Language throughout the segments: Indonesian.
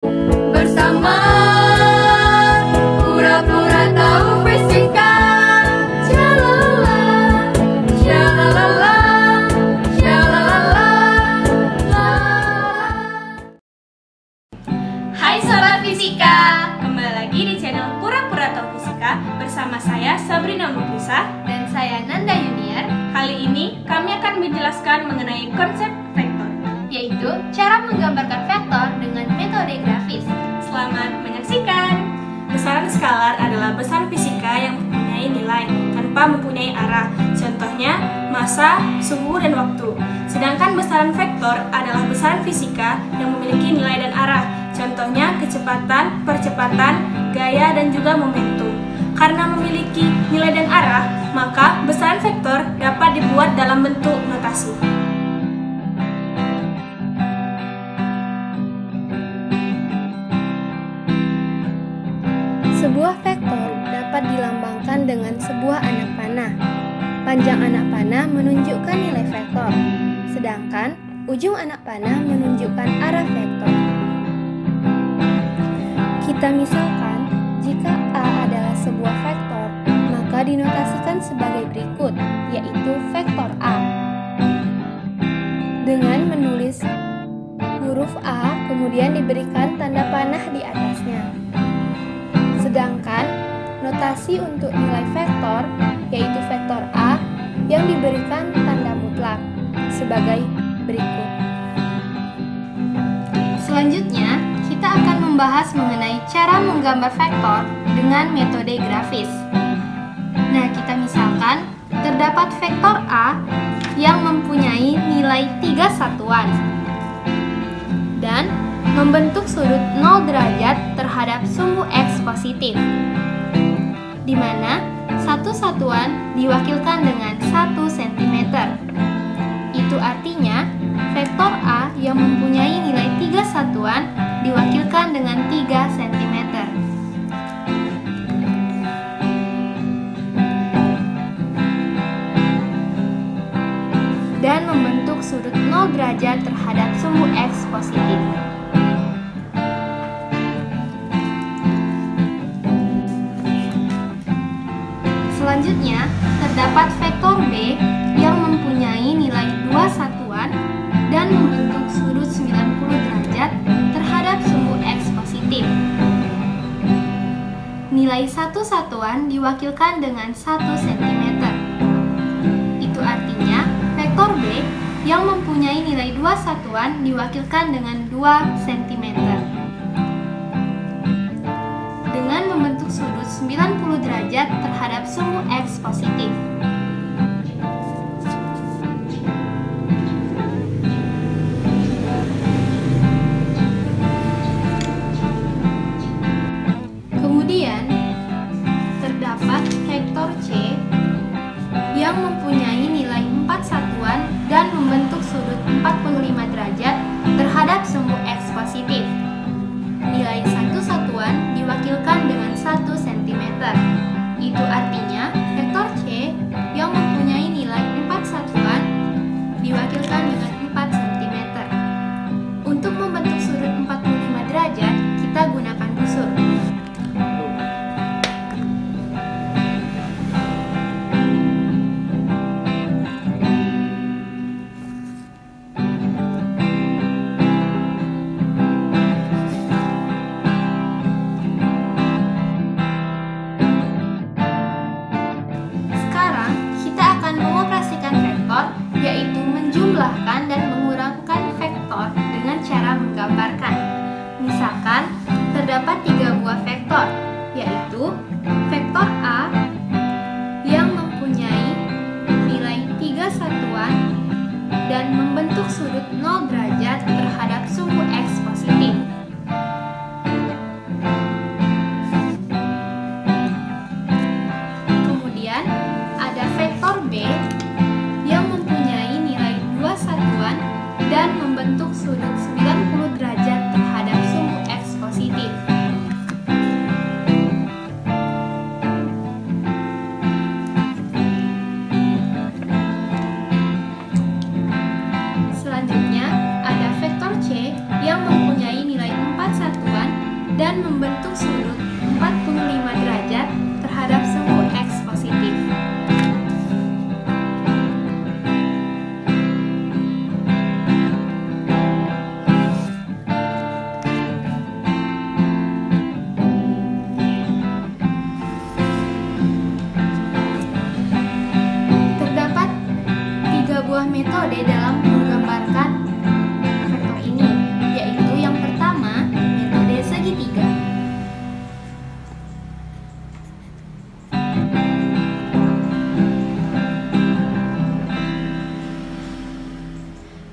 Bersama pura-pura tahu fisika. Shalala, shalala, shalala. Hai Sobat Fisika, kembali lagi di channel Pura-pura Tahu Fisika bersama saya Sabrina Mukrisa Dan saya Nanda Junior. Kali ini kami akan menjelaskan mengenai konsep vektor, Yaitu cara menggambarkan vektor dengan metode grafis. Selamat menyaksikan. Besaran skalar adalah besaran fisika yang mempunyai nilai tanpa mempunyai arah. Contohnya massa, suhu, dan waktu. Sedangkan besaran vektor adalah besaran fisika yang memiliki nilai dan arah. Contohnya kecepatan, percepatan, gaya, dan juga momentum. Karena memiliki nilai dan arah, maka besaran vektor dapat dibuat dalam bentuk notasi. Sebuah vektor dapat dilambangkan dengan sebuah anak panah. Panjang anak panah menunjukkan nilai vektor, sedangkan ujung anak panah menunjukkan arah vektor. Kita misalkan, jika A adalah sebuah vektor, maka dinotasikan sebagai berikut, yaitu vektor A. Dengan menulis huruf A, kemudian diberikan tanda panah di atasnya. Sedangkan notasi untuk nilai vektor, yaitu vektor A, yang diberikan tanda mutlak sebagai berikut. Selanjutnya, kita akan membahas mengenai cara menggambar vektor dengan metode grafis. Nah, kita misalkan terdapat vektor A yang mempunyai nilai 3 satuan dan membentuk sudut 0 derajat terhadap sumbu X positif, di mana satu satuan diwakilkan dengan 1 cm. Itu artinya vektor A yang mempunyai nilai 3 satuan diwakilkan dengan 3 cm. Dan membentuk sudut 0 derajat terhadap sumbu X positif. Selanjutnya, terdapat vektor B yang mempunyai nilai 2 satuan dan membentuk sudut 90 derajat terhadap sumbu X positif. Nilai 1 satuan diwakilkan dengan 1 cm. Itu artinya, vektor B yang mempunyai nilai 2 satuan diwakilkan dengan 2 cm. Dengan membentuk sudut 90 derajat terhadap sumbu X positif. Kemudian, terdapat vektor C yang mempunyai nilai 4 satuan dan membentuk sudut 45 derajat terhadap sumbu X positif. Nilai 1 satuan diwakilkan dengan 1 cm. Itu artinya vektor C yang mempunyai nilai 4 satuan diwakilkan dengan 4 cm. Untuk membentuk sudut 45 derajat, kita gunakan busur. dan membentuk sudut 45 derajat terhadap sumbu X positif. Terdapat 3 buah metode dalam menggambarkan vektor ini, yaitu yang pertama, metode segitiga.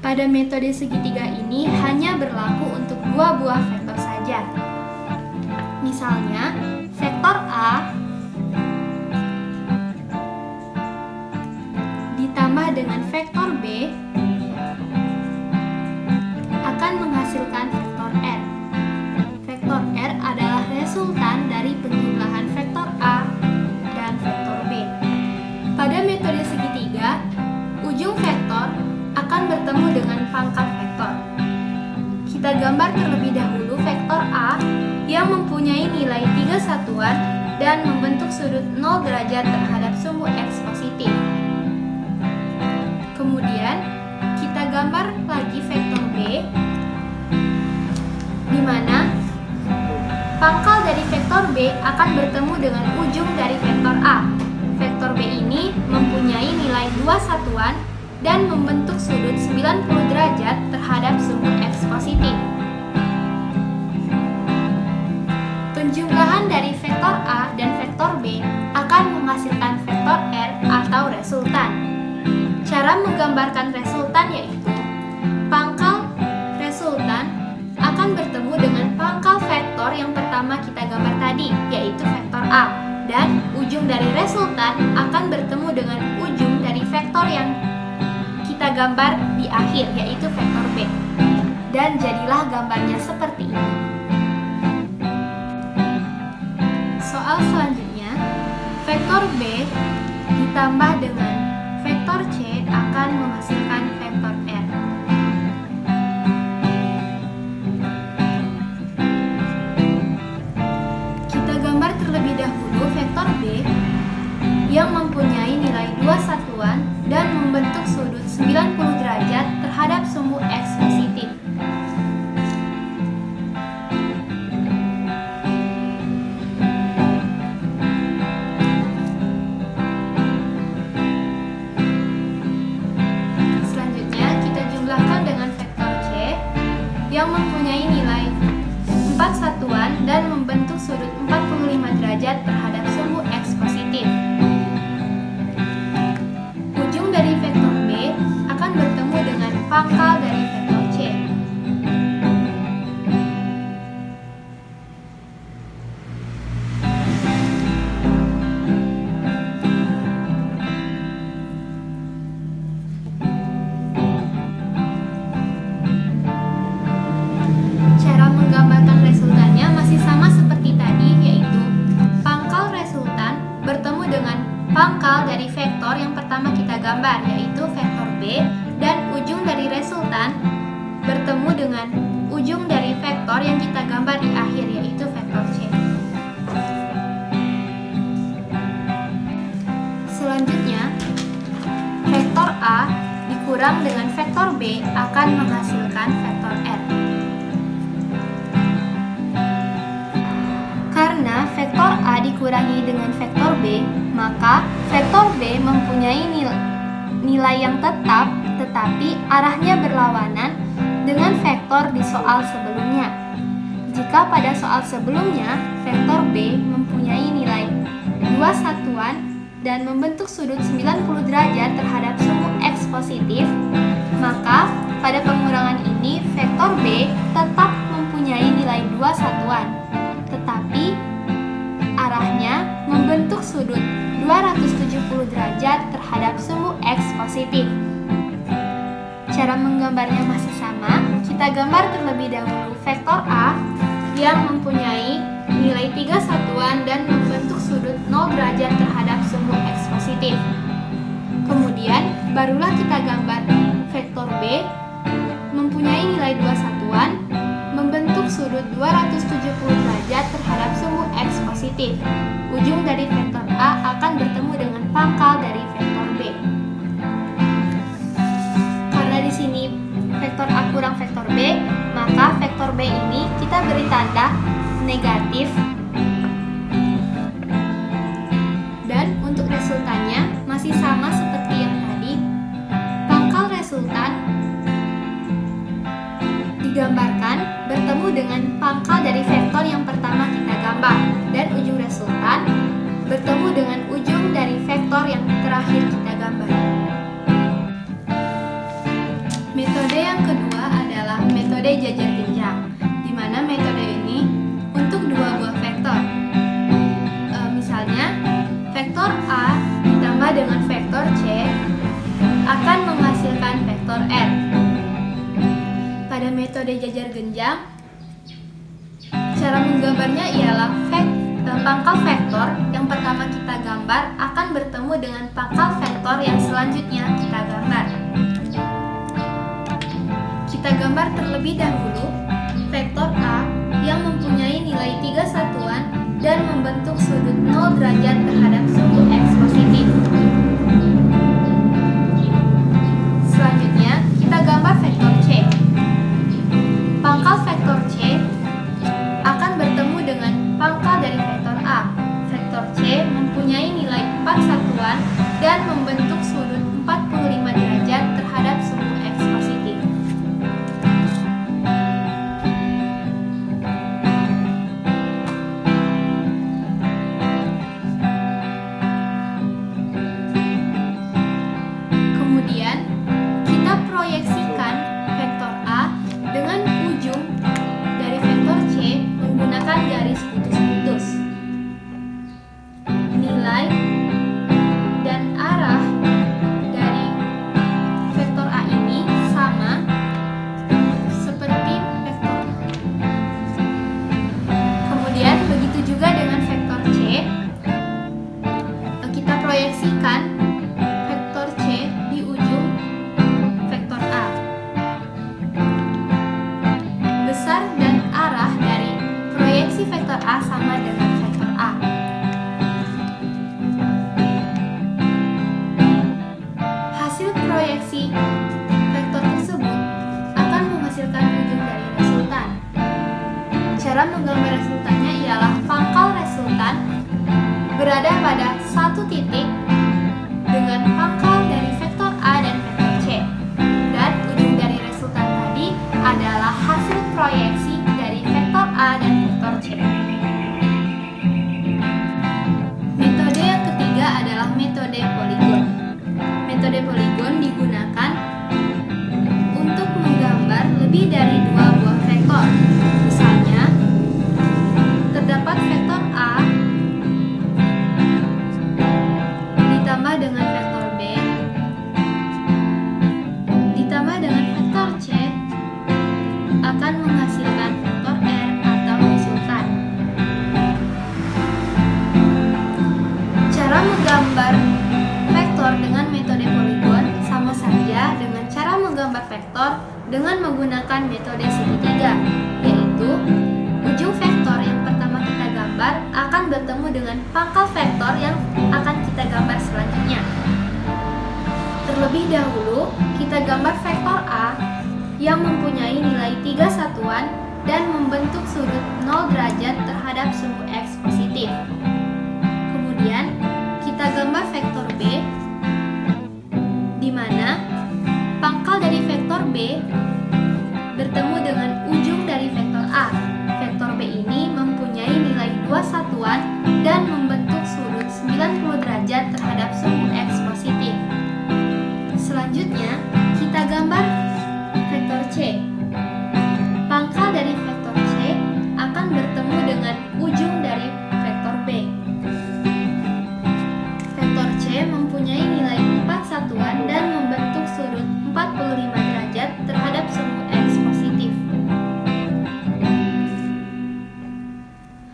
Pada metode segitiga ini hanya berlaku untuk 2 buah vektor saja. Misalnya, vektor A ditambah dengan vektor B akan menghasilkan vektor R. Vektor R adalah resultan dari penjumlahan vektor A dan vektor B. Pada metode segitiga, ujung vektor akan bertemu dengan pangkal vektor. Kita gambar terlebih dahulu vektor A yang mempunyai nilai 3 satuan dan membentuk sudut 0 derajat terhadap sumbu X positif. Kemudian, kita gambar lagi vektor B, di mana pangkal dari vektor B akan bertemu dengan ujung dari vektor A. Vektor B ini mempunyai nilai 2 satuan dan membentuk sudut 90 derajat terhadap sumbu X positif. Penjumlahan dari vektor A dan vektor B akan menghasilkan vektor R atau resultan. Cara menggambarkan resultan yaitu pangkal resultan akan bertemu dengan pangkal vektor yang pertama kita gambar tadi, yaitu vektor A, dan ujung dari resultan akan bertemu dengan ujung dari vektor yang kita gambar di akhir, yaitu vektor B. Dan jadilah gambarnya seperti ini. Soal selanjutnya, vektor B ditambah dengan vektor C akan menghasilkan vektor R. Kita gambar terlebih dahulu vektor B yang mempunyai nilai 2 satuan dan membentuk sudut 90 derajat terhadap sumbu X positif. Selanjutnya, kita jumlahkan dengan vektor C yang mempunyai nilai 4 satuan dan membentuk sudut 45 derajat terhadap sumbu X positif. Ujung dari vektor B akan bertemu dengan pangkal dari vektor C. Cara menggambarkan resultannya masih sama seperti tadi, yaitu pangkal resultan bertemu dengan pangkal dari vektor yang pertama kita gambar, yaitu vektor B, dan ujung dari resultan bertemu dengan ujung dari vektor yang kita gambar di akhir, yaitu vektor C. Selanjutnya, vektor A dikurang dengan vektor B akan menghasilkan vektor R. Karena vektor A dikurangi dengan vektor B, maka vektor B mempunyai nilai yang tetap, tetapi arahnya berlawanan dengan vektor di soal sebelumnya. Jika pada soal sebelumnya, vektor B mempunyai nilai 2 satuan dan membentuk sudut 90 derajat terhadap sumbu X positif, maka pada pengurangan ini vektor B tetap mempunyai nilai 2 satuan, tetapi arahnya membentuk sudut 270 derajat terhadap sumbu X positif. Cara menggambarnya masih sama. Kita gambar terlebih dahulu vektor A yang mempunyai nilai 3 satuan dan membentuk sudut 0 derajat terhadap sumbu X positif. Kemudian barulah kita gambar vektor B mempunyai nilai 2 satuan, membentuk sudut 270 derajat derajat terhadap sumbu X positif. Ujung dari vektor A akan bertemu dengan pangkal dari vektor B. Karena di sini vektor A kurang vektor B, maka vektor B ini kita beri tanda negatif. Dan untuk resultannya masih sama seperti yang tadi. Pangkal resultan digambarkan bertemu dengan pangkal dari vektor yang pertama kita gambar, dan ujung resultan bertemu dengan ujung dari vektor yang terakhir kita gambar. Metode yang kedua adalah metode jajar genjang, di mana metode ini untuk dua buah vektor. Misalnya, vektor A ditambah dengan vektor C akan menghasilkan vektor R. Pada metode jajar genjang, cara menggambarnya ialah pangkal vektor yang pertama kita gambar akan bertemu dengan pangkal vektor yang selanjutnya kita gambar. Kita gambar terlebih dahulu vektor A yang mempunyai nilai 3 satuan dan membentuk sudut 0 derajat terhadap sumbu X positif. Selanjutnya, kita gambar vektor C. Pangkal vektor C akan bertemu dengan pangkal dari vektor A. Vektor C mempunyai nilai 4 satuan dan membentuk sudut 45 derajat terhadap sumbu X positif. Kemudian, kita proyeksikan vektor A dengan ujung dari vektor C menggunakan garis putus-putus. Nilai dan arah dari vektor A ini sama seperti vektor A. Kemudian, begitu juga dengan vektor C. Kita proyeksikan vektor C di ujung vektor A. Besar dan arah dari proyeksi vektor A sama dengan vektor A. Hasil proyeksi vektor tersebut akan menghasilkan ujung dari resultan. Cara menggambar resultannya ialah pangkal resultan berada pada satu titik dengan pangkal dari vektor A dan vektor C. Dan ujung dari resultan tadi adalah hasil proyeksi dari vektor A dan vektor C. Metode yang ketiga adalah metode poligon. Metode poligon digunakan untuk menggambar lebih dari dua buah vektor. Misalnya, terdapat vektor A ditambah dengan vektor B ditambah dengan vektor C akan menghasilkan vektor R atau resultan. Cara menggambar vektor dengan metode poligon sama saja dengan cara menggambar vektor dengan menggunakan metode segitiga, yaitu ujung vektor yang pertama kita gambar akan bertemu dengan pangkal vektor yang akan kita gambar selanjutnya. Terlebih dahulu, kita gambar vektor A yang mempunyai nilai 3 satuan dan membentuk sudut 0 derajat terhadap sumbu X positif. Kemudian, kita gambar vektor B, di mana pangkal dari vektor B bertemu dengan ujung dari vektor A. Vektor B ini mempunyai nilai 2 satuan dan membentuk sudut 90 derajat terhadap sumbu X positif. Selanjutnya, kita gambar vektor C. Pangkal dari vektor C akan bertemu dengan ujung dari vektor B. Vektor C mempunyai nilai 4 satuan dan membentuk sudut 45 derajat terhadap sumbu X positif.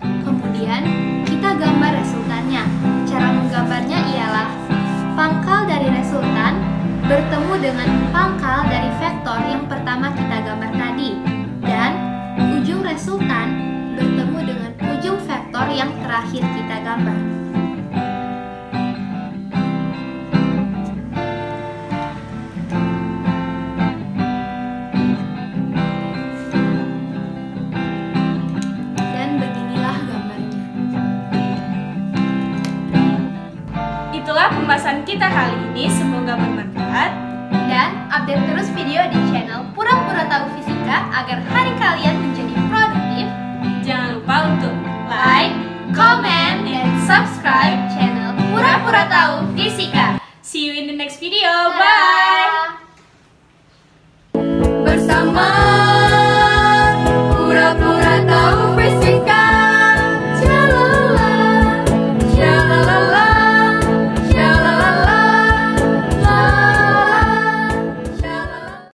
Kemudian, kita gambar resultannya. Cara menggambarnya ialah pangkal dari resultan bertemu dengan pangkal dari vektor yang pertama kita gambar tadi, dan ujung resultan bertemu dengan ujung menggambar. Dan beginilah gambarnya. Itulah pembahasan kita kali ini, semoga bermanfaat. Dan update terus video di channel Pura-Pura Tahu Fisika